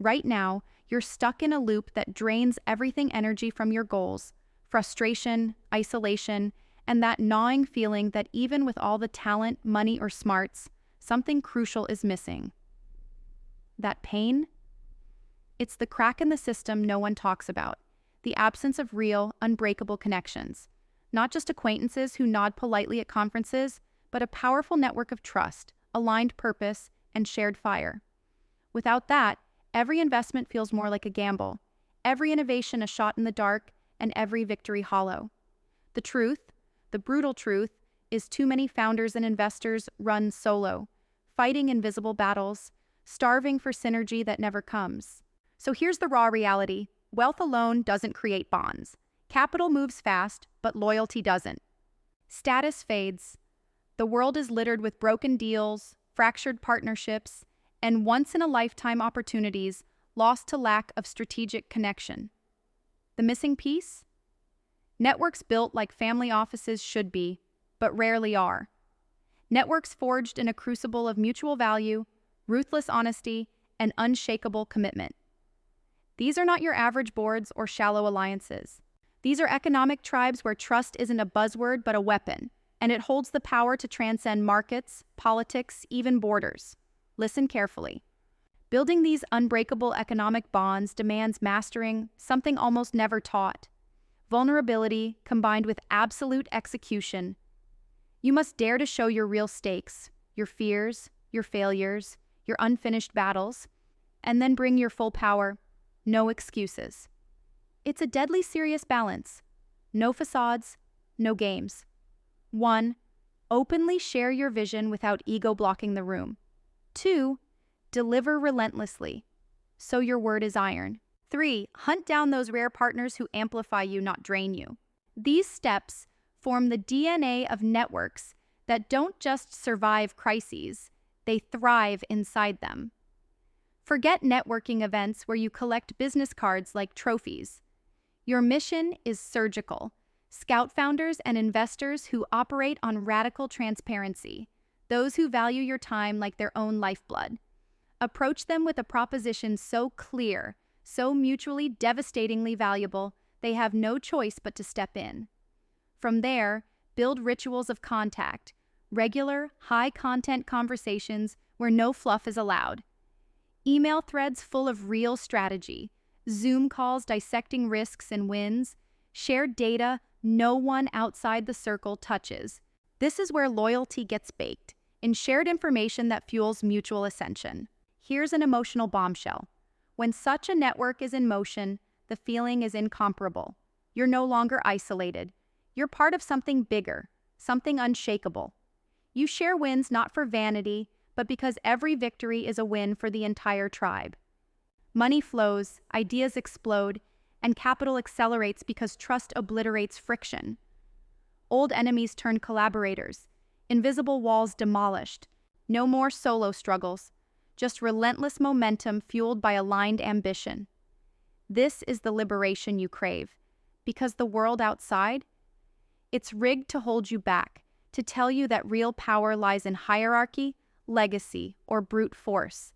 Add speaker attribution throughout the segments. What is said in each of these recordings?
Speaker 1: Right now, you're stuck in a loop that drains everything energy from your goals, frustration, isolation, and that gnawing feeling that even with all the talent, money, or smarts, something crucial is missing. That pain? It's the crack in the system no one talks about, the absence of real, unbreakable connections. Not just acquaintances who nod politely at conferences, but a powerful network of trust, aligned purpose, and shared fire. Without that, every investment feels more like a gamble, every innovation a shot in the dark, and every victory hollow. The truth, the brutal truth, is too many founders and investors run solo, fighting invisible battles, starving for synergy that never comes. So here's the raw reality. Wealth alone doesn't create bonds. Capital moves fast, but loyalty doesn't. Status fades. The world is littered with broken deals, fractured partnerships, and once-in-a-lifetime opportunities lost to lack of strategic connection. The missing piece? Networks built like family offices should be, but rarely are. Networks forged in a crucible of mutual value, ruthless honesty, and unshakable commitment. These are not your average boards or shallow alliances. These are economic tribes where trust isn't a buzzword but a weapon, and it holds the power to transcend markets, politics, even borders. Listen carefully. Building these unbreakable economic bonds demands mastering something almost never taught: vulnerability combined with absolute execution. You must dare to show your real stakes, your fears, your failures, your unfinished battles, and then bring your full power. No excuses. It's a deadly serious balance. No facades, no games. 1. Openly share your vision without ego blocking the room. 2. Deliver relentlessly, so your word is iron. 3. Hunt down those rare partners who amplify you, not drain you. These steps form the DNA of networks that don't just survive crises, they thrive inside them. Forget networking events where you collect business cards like trophies. Your mission is surgical. Scout founders and investors who operate on radical transparency, those who value your time like their own lifeblood. Approach them with a proposition so clear, so mutually devastatingly valuable, they have no choice but to step in. From there, build rituals of contact, regular, high-content conversations where no fluff is allowed. Email threads full of real strategy, Zoom calls dissecting risks and wins, shared data no one outside the circle touches. This is where loyalty gets baked, in shared information that fuels mutual ascension. Here's an emotional bombshell. When such a network is in motion, the feeling is incomparable. You're no longer isolated. You're part of something bigger, something unshakable. You share wins not for vanity, but because every victory is a win for the entire tribe. Money flows, ideas explode, and capital accelerates because trust obliterates friction. Old enemies turn collaborators, invisible walls demolished. No more solo struggles, just relentless momentum fueled by aligned ambition. This is the liberation you crave, because the world outside, it's rigged to hold you back, to tell you that real power lies in hierarchy, legacy, or brute force.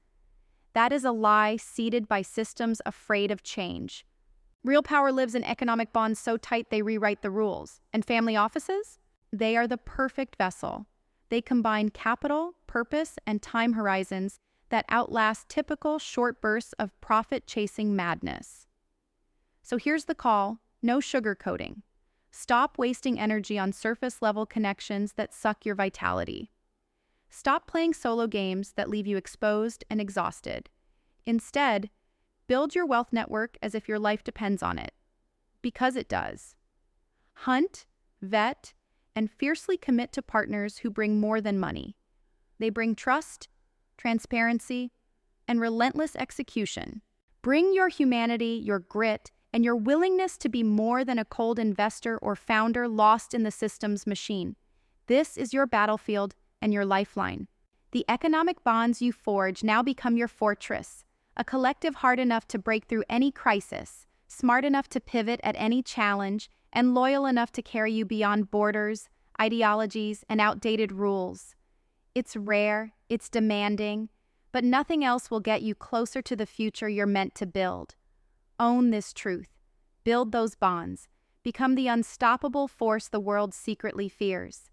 Speaker 1: That is a lie seeded by systems afraid of change. Real power lives in economic bonds so tight they rewrite the rules. And family offices? They are the perfect vessel. They combine capital, purpose, and time horizons that outlast typical short bursts of profit-chasing madness. So here's the call: no sugarcoating. Stop wasting energy on surface-level connections that suck your vitality. Stop playing solo games that leave you exposed and exhausted. Instead, build your wealth network as if your life depends on it. Because it does. Hunt, vet, and fiercely commit to partners who bring more than money. They bring trust, transparency, and relentless execution. Bring your humanity, your grit, and your willingness to be more than a cold investor or founder lost in the system's machine. This is your battlefield and your lifeline. The economic bonds you forge now become your fortress, a collective hard enough to break through any crisis, smart enough to pivot at any challenge, and loyal enough to carry you beyond borders, ideologies, and outdated rules. It's rare, it's demanding, but nothing else will get you closer to the future you're meant to build. Own this truth. Build those bonds. Become the unstoppable force the world secretly fears.